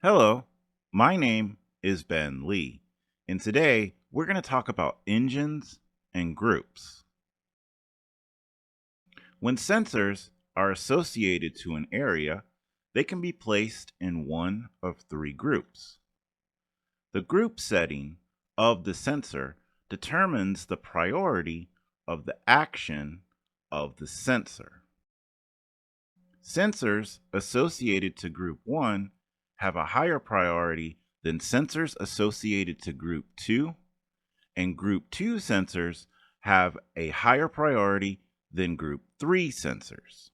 Hello, my name is Ben Lee, and today we're going to talk about engines and groups. When sensors are associated to an area, they can be placed in one of three groups. The group setting of the sensor determines the priority of the action of the sensor. Sensors associated to Group 1 have a higher priority than sensors associated to Group 2, and Group 2 sensors have a higher priority than Group 3 sensors.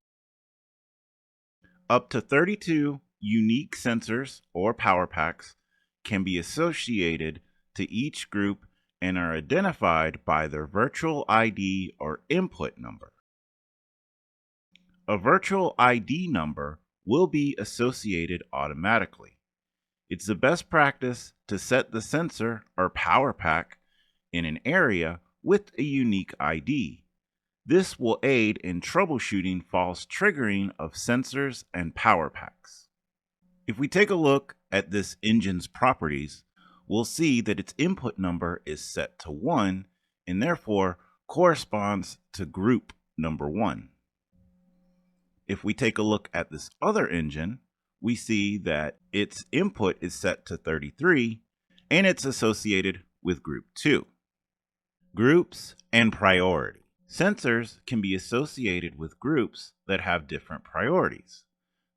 Up to 32 unique sensors or power packs can be associated to each group and are identified by their virtual ID or input number. A virtual ID number will be associated automatically. It's the best practice to set the sensor or power pack in an area with a unique ID. This will aid in troubleshooting false triggering of sensors and power packs. If we take a look at this engine's properties, we'll see that its input number is set to 1 and therefore corresponds to group number 1. If we take a look at this other engine, we see that its input is set to 33 and it's associated with group 2. Groups and priority. Sensors can be associated with groups that have different priorities.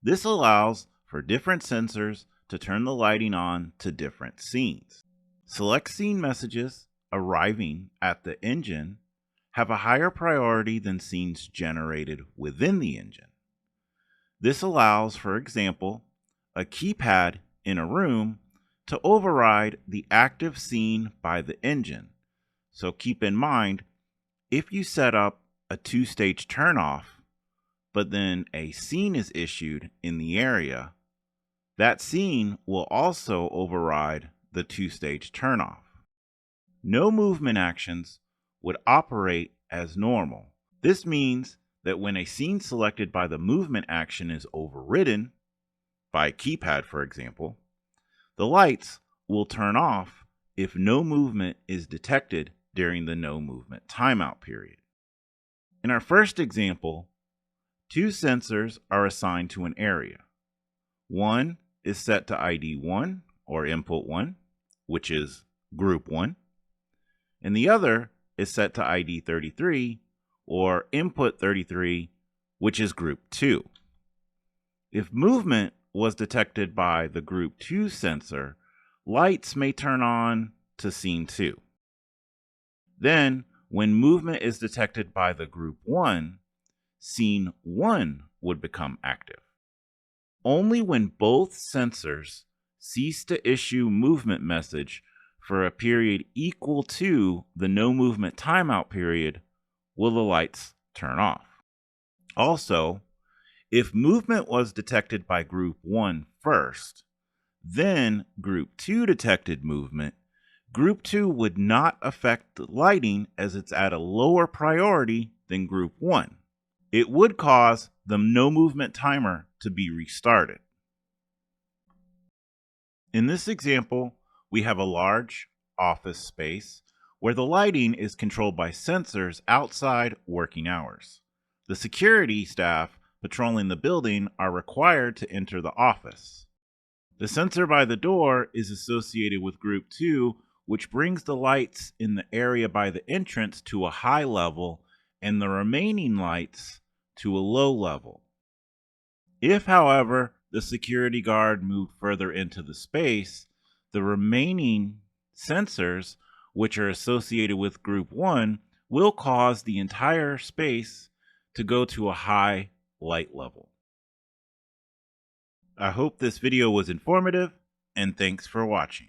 This allows for different sensors to turn the lighting on to different scenes. Select scene messages arriving at the engine have a higher priority than scenes generated within the engine. This allows, for example, a keypad in a room to override the active scene by the engine. So keep in mind, if you set up a two-stage turnoff, but then a scene is issued in the area, that scene will also override the two-stage turnoff. No movement actions would operate as normal. This means that when a scene selected by the movement action is overridden, by a keypad for example, the lights will turn off if no movement is detected during the no movement timeout period. In our first example, two sensors are assigned to an area. One is set to ID 1 or input 1, which is group 1, and the other is set to ID 33 or input 33, which is group 2. If movement was detected by the group 2 sensor, lights may turn on to scene 2. Then, when movement is detected by the group 1, scene 1 would become active. Only when both sensors cease to issue movement message for a period equal to the no movement timeout period will the lights turn off. Also, if movement was detected by Group 1 first, then Group 2 detected movement, Group 2 would not affect the lighting as it's at a lower priority than Group 1. It would cause the no movement timer to be restarted. In this example, we have a large office space where the lighting is controlled by sensors outside working hours. The security staff patrolling the building are required to enter the office. The sensor by the door is associated with Group 2, which brings the lights in the area by the entrance to a high level and the remaining lights to a low level. If, however, the security guard moved further into the space, the remaining sensors, which are associated with Group 1, will cause the entire space to go to a high light level. I hope this video was informative, and thanks for watching.